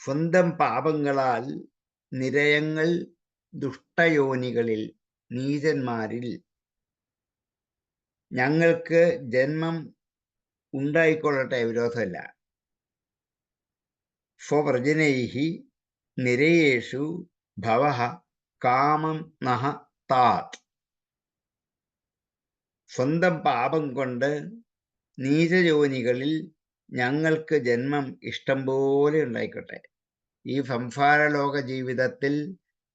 [SPEAKER 2] സ്വന്തം പാപങ്ങളാൽ, നിരയങ്ങൾ ദുഷ്ടയോനികളിൽ, നീചന്മാരിൽ ഞങ്ങൾക്ക് ജന്മം ഉണ്ടായിക്കൊള്ളട്ടെ, വിരോധമല്ല. സ്വവ്രജനൈഹി നിരയേഷു ഭവഃ കാമം നഹ താത്. സ്വന്തം പാപം കൊണ്ട് നീചയോനികളിൽ ഞങ്ങൾക്ക് ജന്മം ഇഷ്ടം പോലെ ഉണ്ടായിക്കോട്ടെ. ഈ സംസാരലോക ജീവിതത്തിൽ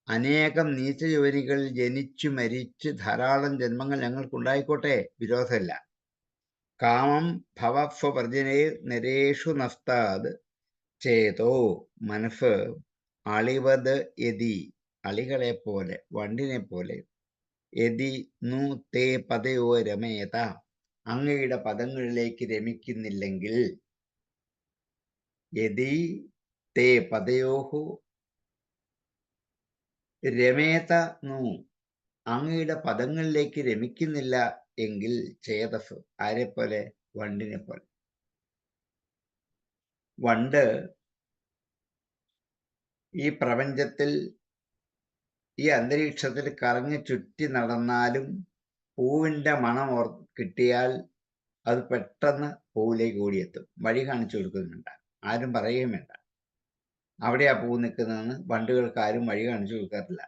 [SPEAKER 2] അനേകം നീചയോനികളിൽ ജനിച്ചു മരിച്ച് ധാരാളം ജന്മങ്ങൾ ഞങ്ങൾക്കുണ്ടായിക്കോട്ടെ, വിരോധമല്ല. കാമം ഭവസ്വവർജനേ നരേഷു നസ്താത് ചേതോ, മനസ്സ്, അളിവത് യതി അളികളെ പോലെ, വണ്ടിനെ പോലെ, യതി നു തേ പദയോ രമേത അങ്ങയുടെ പദങ്ങളിലേക്ക് രമിക്കുന്നില്ലെങ്കിൽ, യതി തേ പദയോഹു രമേത നു അങ്ങയുടെ പദങ്ങളിലേക്ക് രമിക്കുന്നില്ല എങ്കിൽ, ചേതസ് ആരെപ്പോലെ? വണ്ടിനെ പോലെ. വണ്ട് ഈ പ്രപഞ്ചത്തിൽ ഈ അന്തരീക്ഷത്തിൽ കറങ്ങി ചുറ്റി നടന്നാലും പൂവിൻ്റെ മണം കിട്ടിയാൽ അത് പെട്ടെന്ന് പൂവിലേക്ക് ഓടിയെത്തും. വഴി കാണിച്ചു കൊടുക്കുന്നുണ്ട്, ആരും പറയുകയും വേണ്ട. അവിടെയാ പൂ നിൽക്കുന്നതെന്ന് വണ്ടുകൾക്ക് ആരും വഴി കാണിച്ചു കൊടുക്കാറില്ല.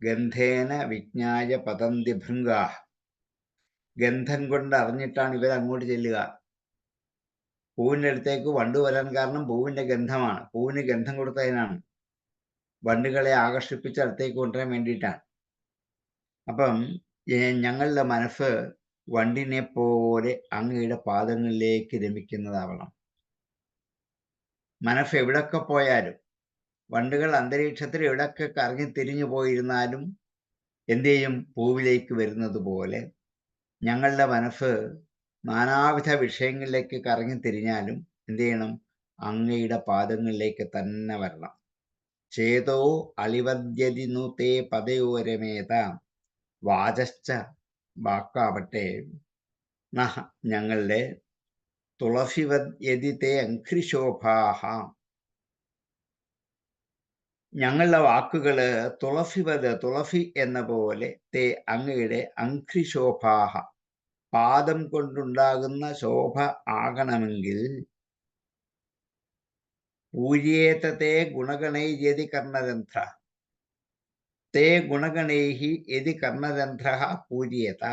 [SPEAKER 2] ഗന്ധേന വിജ്ഞായ പതന്തി ഭൃംഗാഹ, ഗന്ധം കൊണ്ട് അറിഞ്ഞിട്ടാണ് ഇവർ അങ്ങോട്ട് ചെല്ലുക. പൂവിൻ്റെ അടുത്തേക്ക് വണ്ട് വരാൻ കാരണം പൂവിൻ്റെ ഗന്ധമാണ്. പൂവിന് ഗന്ധം കൊടുത്തതിനാണ്, വണ്ടുകളെ ആകർഷിപ്പിച്ച് അടുത്തേക്ക് കൊണ്ടുവരാൻ വേണ്ടിയിട്ടാണ്. അപ്പം ഞങ്ങളുടെ മനസ്സ് വണ്ടിനെ പോലെ അങ്ങയുടെ പാദങ്ങളിലേക്ക് രമിക്കുന്നതാവണം. മനസ്സ് എവിടൊക്കെ പോയാലും, വണ്ടുകൾ അന്തരീക്ഷത്തിൽ എവിടൊക്കെ കറങ്ങി തിരിഞ്ഞു പോയിരുന്നാലും എന്ത് ചെയ്യും? പൂവിലേക്ക് വരുന്നത് പോലെ ഞങ്ങളുടെ മനസ്സ് നാനാവിധ വിഷയങ്ങളിലേക്ക് കറങ്ങി തിരിഞ്ഞാലും എന്ത് ചെയ്യണം? അങ്ങയുടെ പാദങ്ങളിലേക്ക് തന്നെ വരണം. ചേതോ അളിവദ്യതി നു തേ പദയോരമേത, വാചശ്ച വാക്കാവട്ടെ, നഹ ഞങ്ങളുടെ, തുളസിവത് യതി തേ അംഘ്രിശോഭാഹ ഞങ്ങളുടെ വാക്കുകള് തുളസിവത് തുളസി എന്ന പോലെ, തേ അങ്ങയുടെ അംഘ്രിശോഭാഹ പാദം കൊണ്ടുണ്ടാകുന്ന ശോഭ ആകണമെങ്കിൽ, പൂര്യേതേ ഗുണഗണൈര്യതി കർണരന്ധ്ര, തേ ഗുണഗണൈഹി യതി കർണരന്ധ്ര പൂര്യേത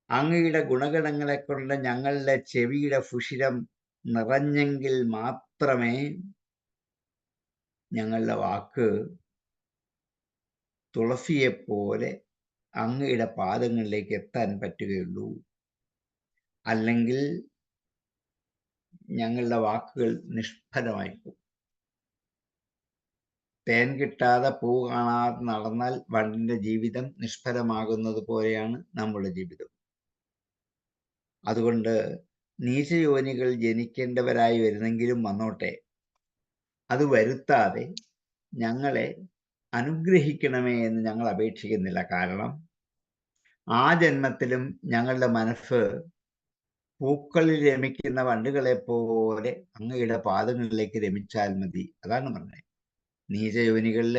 [SPEAKER 2] അങ്ങയുടെ ഗുണഗണങ്ങളെ കൊണ്ട് ഞങ്ങളുടെ ചെവിയുടെ സുഷിരം നിറഞ്ഞെങ്കിൽ മാത്രമേ ഞങ്ങളുടെ വാക്ക് തുളസിയെപ്പോലെ അങ്ങയുടെ പാദങ്ങളിലേക്ക് എത്താൻ പറ്റുകയുള്ളൂ. അല്ലെങ്കിൽ ഞങ്ങളുടെ വാക്കുകൾ നിഷ്ഫലമായി പോകും. തേൻ കിട്ടാതെ പൂ കാണാതെ നടന്നാൽ വണ്ടിൻ്റെ ജീവിതം നിഷ്ഫലമാകുന്നത് പോലെയാണ് നമ്മുടെ ജീവിതം. അതുകൊണ്ട് നീചയോനികൾ ജനിക്കേണ്ടവരായി വരുന്നെങ്കിലും വന്നോട്ടെ, അത് വരുത്താതെ ഞങ്ങളെ അനുഗ്രഹിക്കണമേ എന്ന് ഞങ്ങൾ അപേക്ഷിക്കുന്നില്ല. കാരണം ആ ജന്മത്തിലും ഞങ്ങളുടെ മനസ്സ് പൂക്കളിൽ രമിക്കുന്ന വണ്ടുകളെ പോലെ അങ്ങയുടെ പാദങ്ങളിലേക്ക് രമിച്ചാൽ മതി. അതാണ് പറഞ്ഞത്. നീചയോനികളിൽ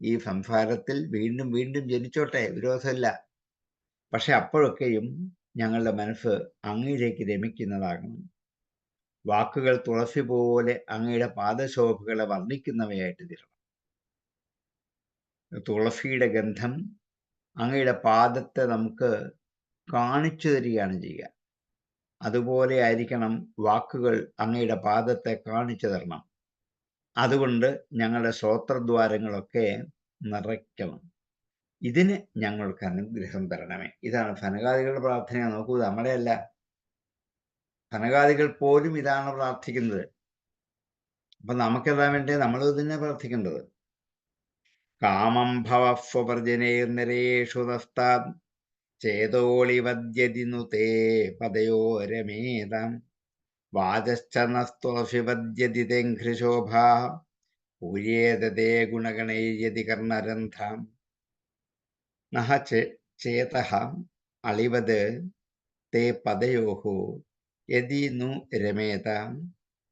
[SPEAKER 2] ഈ സംസാരത്തിൽ വീണ്ടും വീണ്ടും ജനിച്ചോട്ടെ, വിരോധമില്ല. പക്ഷെ അപ്പോഴൊക്കെയും ഞങ്ങളുടെ മനസ്സ് അങ്ങയിലേക്ക് രമിക്കുന്നതാകണം. വാക്കുകൾ തുളസി പോലെ അങ്ങയുടെ പാദശോഭകളെ വർണ്ണിക്കുന്നവയായിട്ട് തീരണം. തുളസിയുടെ ഗന്ധം അങ്ങയുടെ പാദത്തെ നമുക്ക് കാണിച്ചു തരികയാണ് ചെയ്യുക. അതുപോലെ ആയിരിക്കണം വാക്കുകൾ അങ്ങയുടെ പാദത്തെ കാണിച്ചു തരണം. അതുകൊണ്ട് ഞങ്ങളുടെ ശ്രോത്രദ്വാരങ്ങളൊക്കെ നിറയ്ക്കണം. ഇതിന് ഞങ്ങൾക്ക് അനുഗ്രഹം തരണമേ. ഇതാണ് ധനകാദികളുടെ പ്രാർത്ഥന. നോക്കൂ, നമ്മുടെയല്ല, ധനകാദികൾ പോലും ഇതാണ് പ്രാർത്ഥിക്കുന്നത്. അപ്പൊ നമുക്കെന്താ വേണ്ടത്? നമ്മൾ തന്നെ പ്രാർത്ഥിക്കേണ്ടത്. കാമം ഭവസ്വവർജനേർനിരേഷു നസ്താത് ചേതോളിവദ്യതിനു തേ പദയോരമേതാം വാചശ്ച നസ്തുളസിവദ്യതി തെഘ്രിശോഭാ പൂര്യേതേ ഗുണഗണൈര്യതി കർണരന്ധ്രാം നഹ ചേതഃ അളിവത് തേ പദയോഃ യദി നു രമേതാം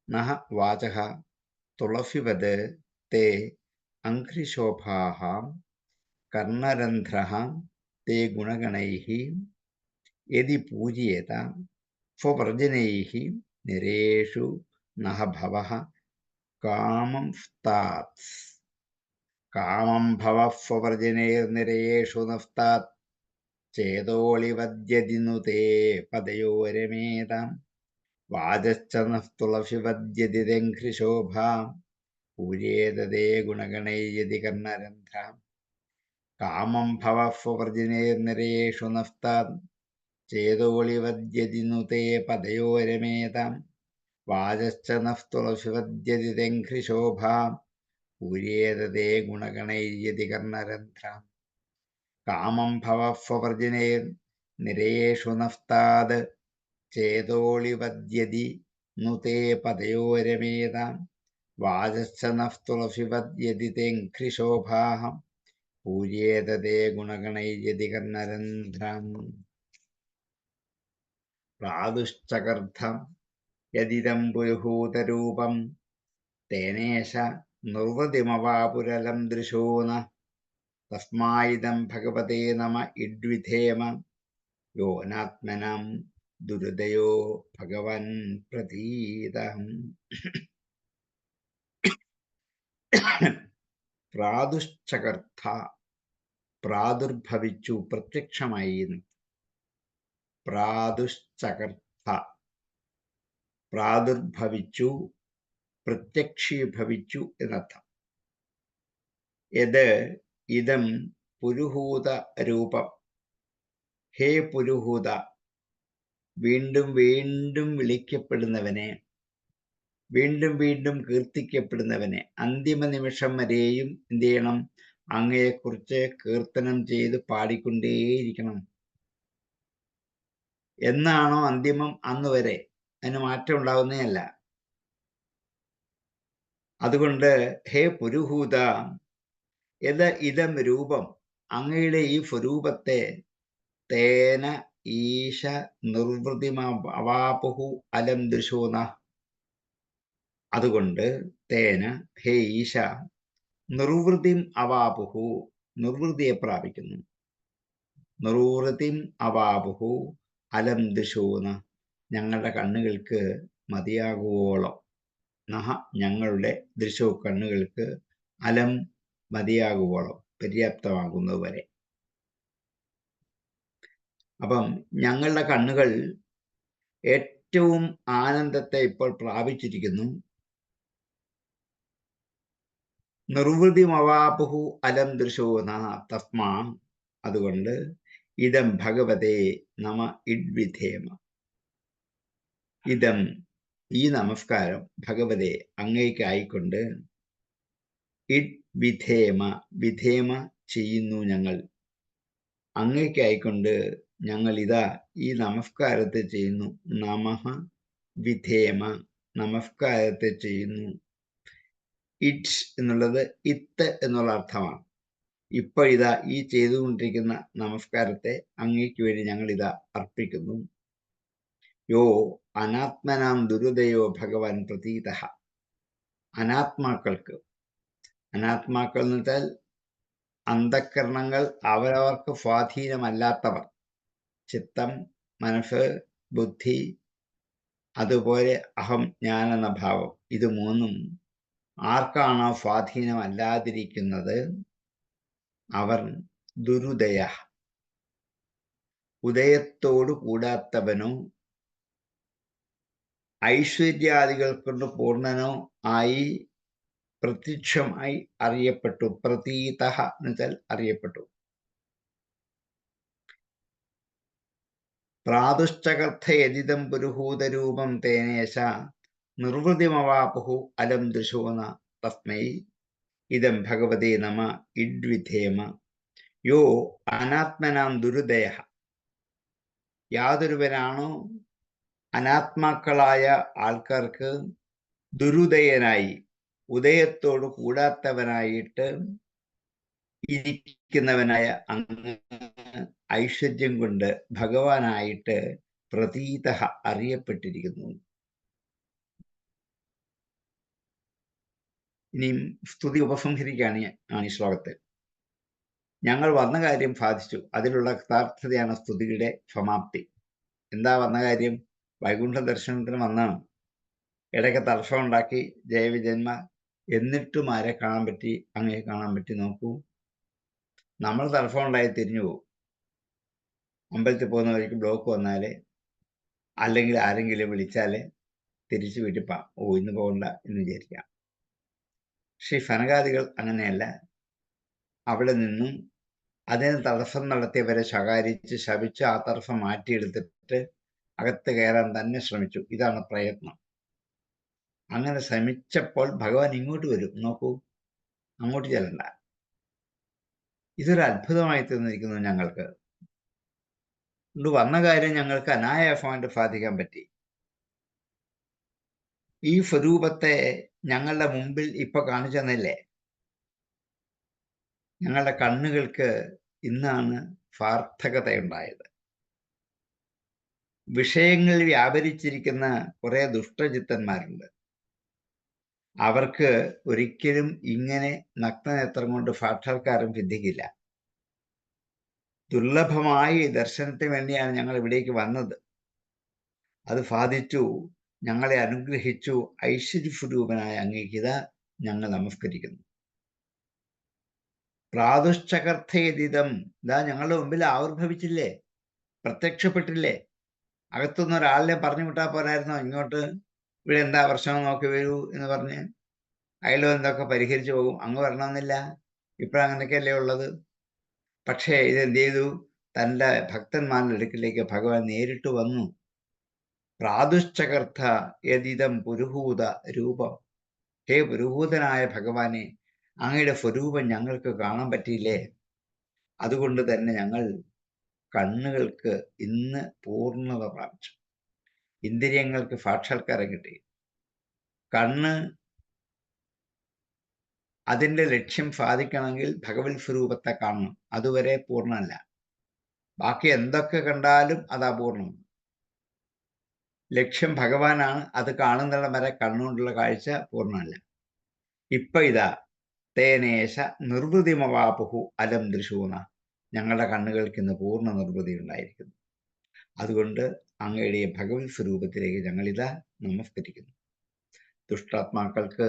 [SPEAKER 2] നഹ വാചഃ തുളസിവത് തേ അംഘ്രിശോഭാഃ കർണരന്ധ്രഃ തേ ഗുണഗണൈഃ യദി പൂജ്യേത സ്വവർജനൈഃ നിരേഷു നഹ ഭവഃ കാമം സ്താത്. കാമം ഭവസ്വവർജനേർനിരയേഷു നസ്താത് ചേതോളിവദ്യതിനു തേ പദയോരമേതാം വാചശ്ച നസ്തുളസിവദ്യതി തെഘ്രിശോഭാ പൂര്യേതേ ഗുണഗണൈര്യതി കർണരന്ധ്രാം. കാമം ഭവസ്വവർജനേർനിരയേഷു നസ്താത് ചേതോളിവദ്യതിനു തേ പദയോരമേതാം വാചശ്ച നസ്തുളസിവദ്യതി തെഘ്രിശോഭാ പൂര്യേതേ ഗുണഗണൈര്യതി കർണരന്ധ്രാം. കാമം ഭവസ്വവർജനേർനിരയേഷു നസ്താത് ചേതോളിവദ്യതി നു തേ പദയോരമേതാം വാചശ്ച നസ്തുളസിവദ്യതി തെഘ്രിശോഭാ പൂര്യേതേ ഗുണഗണൈര്യതി കർണരന്ധ്രാം. പ്രാദുശ്ചകർദ്ധം യദിദം പുരുഹൂതരൂപം തേനേശ നിർവൃതിമവാപുരലം ദൃശൂന തസ്മായിദം ഭഗവതേ നമ ഇഡ്വിധേമ യോനാത്മനാം ദുരുദയോ ഭഗവൻ പ്രതീതം. പ്രാദുശ്ചകർത്ത, പ്രാദുർഭവിച്ചു, പ്രത്യക്ഷമായി. പ്രാദുശ്ചകർത്ത, പ്രാദുർഭവിച്ചു, പ്രത്യക്ഷീഭവിച്ചു എന്നർത്ഥം. യത് ഇതം പുരുഹൂത രൂപം. ഹേ പുരുഹൂത, വീണ്ടും വീണ്ടും വിളിക്കപ്പെടുന്നവനെ, വീണ്ടും വീണ്ടും കീർത്തിക്കപ്പെടുന്നവനെ, അന്തിമ നിമിഷം വരെയും എന്ത് ചെയ്യണം? അങ്ങയെക്കുറിച്ച് കീർത്തനം ചെയ്ത് പാടിക്കൊണ്ടേയിരിക്കണം. എന്നാണോ അന്തിമം അന്ന് വരെ, അതിന് മാറ്റം ഉണ്ടാവുന്നതല്ല. അതുകൊണ്ട് ഹേ പുരുഹൂത, യത് ഇതം രൂപം, അങ്ങയുടെ ഈ സ്വരൂപത്തെ തേന ഈശ നിർവൃതിമവാപുഹു അലം ദൃശൂന. അതുകൊണ്ട് തേന, ഹേ ഈശ, നിർവൃതിം അവാപുഹു, നിർവൃതിയെ പ്രാപിക്കുന്നു. നിർവൃതിം അവാപുഹു അലം ദൃശൂന, ഞങ്ങളുടെ കണ്ണുകൾക്ക് മതിയാകുവോളം. നഹ, ഞങ്ങളുടെ ദൃശോ, കണ്ണുകൾക്ക്, അലം, മതിയാകുവോളം, പര്യാപ്തമാകുന്നത് വരെ. അപ്പം ഞങ്ങളുടെ കണ്ണുകൾ ഏറ്റവും ആനന്ദത്തെ ഇപ്പോൾ പ്രാപിച്ചിരിക്കുന്നു. നിർവൃതിമവാപുഹു അലം ദൃശോന തസ്മാ, അതുകൊണ്ട് ഇദം ഭഗവതേ നമ ഇഡ്വിധേമ. ഇദം, ഈ നമസ്കാരം, ഭഗവതേ, അങ്ങേക്കായിക്കൊണ്ട്, ഇഡ് വിധേമ, വിധേമ ചെയ്യുന്നു ഞങ്ങൾ. അങ്ങേക്കായിക്കൊണ്ട് ഞങ്ങൾ ഇതാ ഈ നമസ്കാരത്തെ ചെയ്യുന്നു. നമഃ വിധേമ, നമസ്കാരത്തെ ചെയ്യുന്നു. ഇറ്റ് എന്നുള്ളത് ഇത്ത് എന്നുള്ള അർത്ഥമാണ്. ഇപ്പൊ ഇതാ ഈ ചെയ്തുകൊണ്ടിരിക്കുന്ന നമസ്കാരത്തെ അങ്ങേക്ക് വേണ്ടി ഞങ്ങൾ ഇതാ അർപ്പിക്കുന്നു. യോ അനാത്മനാം ദുരുദയോ ഭഗവാൻ പ്രതീത. അനാത്മാക്കൾക്ക്, അനാത്മാക്കൾ എന്ന് വെച്ചാൽ അന്ധക്കരണങ്ങൾ അവരവർക്ക് സ്വാധീനമല്ലാത്തവർ, ചിത്തം, മനസ്സ്, ബുദ്ധി, അതുപോലെ അഹം, ഞാൻ എന്ന ഭാവം, ഇത് മൂന്നും ആർക്കാണോ സ്വാധീനമല്ലാതിരിക്കുന്നത് അവർ ദുരുദയ, ഉദയത്തോടു കൂടാത്തവനോ ഐശ്വര്യാദികൾ കൊണ്ട് പൂർണ്ണനോ ആയി പ്രത്യക്ഷമായി അറിയപ്പെട്ടു. പ്രതീതഃ എന്ന് വെച്ചാൽ അറിയപ്പെട്ടു. പ്രാതുശ്ചകർത്ഥയതിദം പുരുഹൂതരൂപം തേനേശ നിർവൃതിമവാപുഹു അലം ദൃശോന തസ്മൈ ഇദം ഭഗവതേ നമ ഇഡ്വിധേമ. യോ അനാത്മനാം ദുരുദയ. യാതൊരുവനാണോ അനാത്മാക്കളായ ആൾക്കാർക്ക് ദുരുദയനായി, ഉദയത്തോട് കൂടാത്തവനായിട്ട് ഇരിക്കുന്നവനായ അങ്ങ് ഐശ്വര്യം കൊണ്ട് ഭഗവാനായിട്ട് പ്രതീത അറിയപ്പെട്ടിരിക്കുന്നു. ഇനിയും സ്തുതി ഉപസംഹരിക്കുകയാണ് ഈ ശ്ലോകത്തിൽ. ഞങ്ങൾ വന്ന കാര്യം സാധിച്ചു. അതിലുള്ള കൃതാർത്ഥതയാണ് സ്തുതിയുടെ സമാപ്തി. എന്താ വന്ന കാര്യം? വൈകുണ്ഠ ദർശനത്തിന് വന്നാണ്. ഇടയ്ക്ക് തടസ്സം ഉണ്ടാക്കി ജയവിജയന്മ. എന്നിട്ടും ആരെ കാണാൻ പറ്റി? അങ്ങേ കാണാൻ പറ്റി. നോക്കൂ, നമ്മൾ തടസ്സം ഉണ്ടായി തിരിഞ്ഞു പോകും. അമ്പലത്തിൽ പോകുന്ന വഴിക്ക് ബ്ലോക്ക് വന്നാലേ, അല്ലെങ്കിൽ ആരെങ്കിലും വിളിച്ചാലേ തിരിച്ചു വീട്ടിൽ ഇന്ന് പോകണ്ട എന്ന് വിചാരിക്കാം. ശ്രീ സനകാദികൾ അങ്ങനെയല്ല. അവിടെ നിന്നും അതിന് തടസ്സം നടത്തിയവരെ ശകാരിച്ച് ശപിച്ച് ആ തടസ്സം മാറ്റിയെടുത്തിട്ട് അകത്ത് കയറാൻ തന്നെ ശ്രമിച്ചു. ഇതാണ് പ്രയത്നം. അങ്ങനെ ശ്രമിച്ചപ്പോൾ ഭഗവാൻ ഇങ്ങോട്ട് വരും. നോക്കൂ, അങ്ങോട്ട് ചെല്ലണ്ട. ഇതൊരു അത്ഭുതമായി തീർന്നിരിക്കുന്നു ഞങ്ങൾക്ക്. കൊണ്ട് വന്ന കാര്യം ഞങ്ങൾക്ക് അനായാസമായിട്ട് സാധിക്കാൻ പറ്റി. ഈ സ്വരൂപത്തെ ഞങ്ങളുടെ മുമ്പിൽ ഇപ്പൊ കാണിച്ചു തന്നില്ലേ? ഞങ്ങളുടെ കണ്ണുകൾക്ക് ഇന്നാണ് സാർത്ഥകതയുണ്ടായത്. വിഷയങ്ങളിൽ വ്യാപരിച്ചിരിക്കുന്ന കുറെ ദുഷ്ടചിത്തന്മാരുണ്ട്. അവർക്ക് ഒരിക്കലും ഇങ്ങനെ നഗ്നനേത്രം കൊണ്ട് സാക്ഷാത്കാരം സിദ്ധിക്കില്ല. ദുർലഭമായി ദർശനത്തിന് വേണ്ടിയാണ് ഞങ്ങൾ ഇവിടേക്ക് വന്നത്. അത് സാധിച്ചു, ഞങ്ങളെ അനുഗ്രഹിച്ചു. ഐശ്വര്യസ്വരൂപനായ അങ്ങേക്കിത ഞങ്ങൾ നമസ്കരിക്കുന്നു. പ്രാതുശ്ചകർത്ഥയതിദം. ഇതാ ഞങ്ങളുടെ മുമ്പിൽ ആവിർഭവിച്ചില്ലേ, പ്രത്യക്ഷപ്പെട്ടില്ലേ? അകത്തുനിന്ന് ഒരാളിനെ പറഞ്ഞു വിട്ടാൽ പോരായിരുന്നോ? ഇങ്ങോട്ട് ഇവിടെ എന്താ പ്രശ്നം നോക്കി വരൂ എന്ന് പറഞ്ഞ് അയാളും എന്തൊക്കെ പരിഹരിച്ചു പോകും. അങ്ങ് വരണമെന്നില്ല. ഇപ്പോഴങ്ങനെയൊക്കെയല്ലേ ഉള്ളത്. പക്ഷേ ഇതെന്ത് ചെയ്തു? തൻ്റെ ഭക്തന്മാരുടെ അടുക്കിലേക്ക് ഭഗവാൻ നേരിട്ട് വന്നു. പ്രാതുശ്ചകർത്ഥ യതിദം പുരുഹൂത രൂപം. ഹേ പുരുഹൂതനായ ഭഗവാനെ, അങ്ങയുടെ സ്വരൂപം ഞങ്ങൾക്ക് കാണാൻ പറ്റിയില്ലേ? അതുകൊണ്ട് തന്നെ ഞങ്ങൾ കണ്ണുകൾക്ക് ഇന്ന് പൂർണ്ണത പ്രാപിച്ചു. ഇന്ദ്രിയങ്ങൾക്ക് സാക്ഷാത്കാരം കിട്ടി. കണ്ണ് അതിൻ്റെ ലക്ഷ്യം സാധിക്കണമെങ്കിൽ ഭഗവത് സ്വരൂപത്തെ കാണണം. അതുവരെ പൂർണ്ണമല്ല. ബാക്കി എന്തൊക്കെ കണ്ടാലും അത് അപൂർണം. ലക്ഷ്യം ഭഗവാനാണ്. അത് കാണുന്നിടം വരെ കണ്ണുകൊണ്ടുള്ള കാഴ്ച പൂർണ്ണമല്ല. ഇപ്പൊ ഇതാ തേനേശ നിർവൃതിമവാപുഹു അലം ദൃശൂന. ഞങ്ങളുടെ കണ്ണുകൾക്ക് ഇന്ന് പൂർണ്ണ നിർവൃതി ഉണ്ടായിരിക്കുന്നു. അതുകൊണ്ട് അങ്ങയുടെ ഭഗവത് സ്വരൂപത്തിലേക്ക് ഞങ്ങളിതാ നമസ്കരിക്കുന്നു. ദുഷ്ടാത്മാക്കൾക്ക്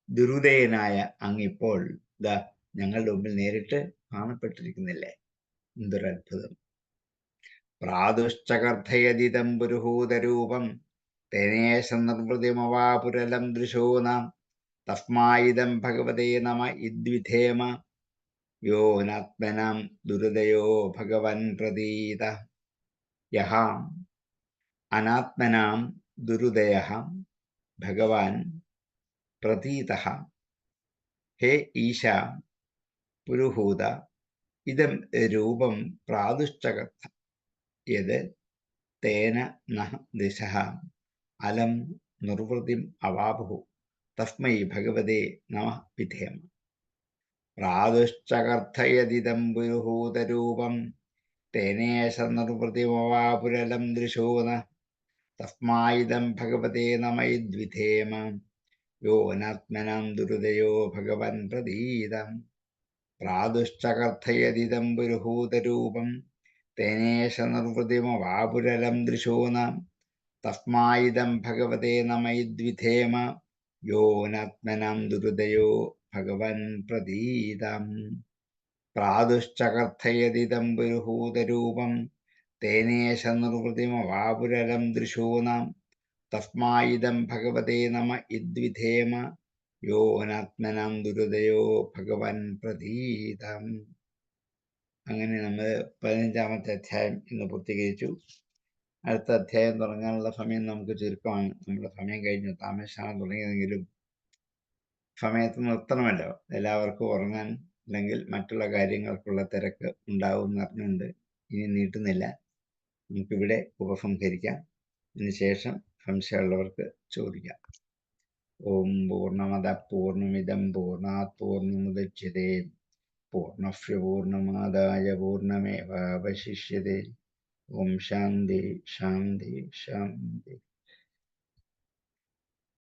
[SPEAKER 2] ദുരുദയനായ അങ്ങിപ്പോൾ ഇതാ ഞങ്ങളുടെ മുമ്പിൽ നേരിട്ട് കാണപ്പെട്ടിരിക്കുന്നില്ലേ? എന്തൊരത്ഭുതം! പ്രാതുശ്ചകർത്ഥയതിദം പുരുഹൂതരൂപം തേനേശ നിർവൃതിമവാപുരലം ദൃശൂനാം തസ്മായിദം ഭഗവതേ നമ ഇദ്വിധേമ. യോ നാത്മനാം ദുരുദയോ ഭഗവൻ പ്രതീത. യഹ അനാത്മനാം ദുരുദയ ഭഗവാൻ പ്രതീത. ഹേ ഈശ പുരുഹൂത ഇദം രൂപം പ്രാതുശ്ചകർത്ഥ യത് തേന നഹ ദിശഃ അലം നിർവൃതിം അവാപുഹു തസ്മൈ ഭഗവതേ നമഃ വിധേമ. പ്രാതുശ്ചകർത്ഥയതിദം പുരുഹൂതരൂപം തേനേശ നിർവൃതിമവാപുരലം ദൃശൂന തസ്മായിദം ഭഗവതേ നമ ഇദ്വിധേമ. യോ അനാത്മനാം ദുരുദയോ ഭഗവൻ പ്രതീതം. പ്രാതുശ്ചകർത്ഥയതിദം പുരുഹൂതരൂപം തേനേശ നിർവൃതിമവാപുരലം ദൃശൂന തസ്മായിദം ഭഗവതേ നമ ഇദ്വിധേമ. യോ അനാത്മനാം ദുരുദയോ ഭഗവൻ പ്രതീതം. പ്രാതുശ്ചകർത്ഥയതിദം പുരുഹൂതരൂപം തേനേശ നിർവൃതിമവാപുരലം ദൃശൂന തസ്മായിദം ഭഗവതേ നമ ഇദ്വിധേമ യോനാത്മനാം ദുരിതയോ ഭഗവൻ പ്രതീതം. അങ്ങനെ നമ്മൾ 15-ാമത്തെ അധ്യായം ഇന്ന് പൂർത്തീകരിച്ചു. അടുത്ത അധ്യായം തുടങ്ങാനുള്ള സമയം നമുക്ക് ചുരുക്കമാണ്. നമ്മുടെ സമയം കഴിഞ്ഞു. താമസിച്ചാണ് തുടങ്ങിയതെങ്കിലും സമയത്ത് നിർത്തണമല്ലോ. എല്ലാവർക്കും ഉറങ്ങാൻ അല്ലെങ്കിൽ മറ്റുള്ള കാര്യങ്ങൾക്കുള്ള തിരക്ക് ഉണ്ടാവും എന്നറിഞ്ഞുകൊണ്ട് ഇനി നീട്ടുന്നില്ല. നമുക്കിവിടെ ഉപസംഹരിക്കാം. ഇതിനുശേഷം സംശയമുള്ളവർക്ക് ചോദിക്കാം. ഓം പൂർണ്ണമദ പൂർണ്ണമിദം പൂർണ്ണാത് പൂർണ്ണമുദച്യതേ പൂർണ്ണസ്യ പൂർണ്ണമാദായ പൂർണ്ണമേവാവശിഷ്യതേ. ഓം ശാന്തി ശാന്തി ശാന്തി.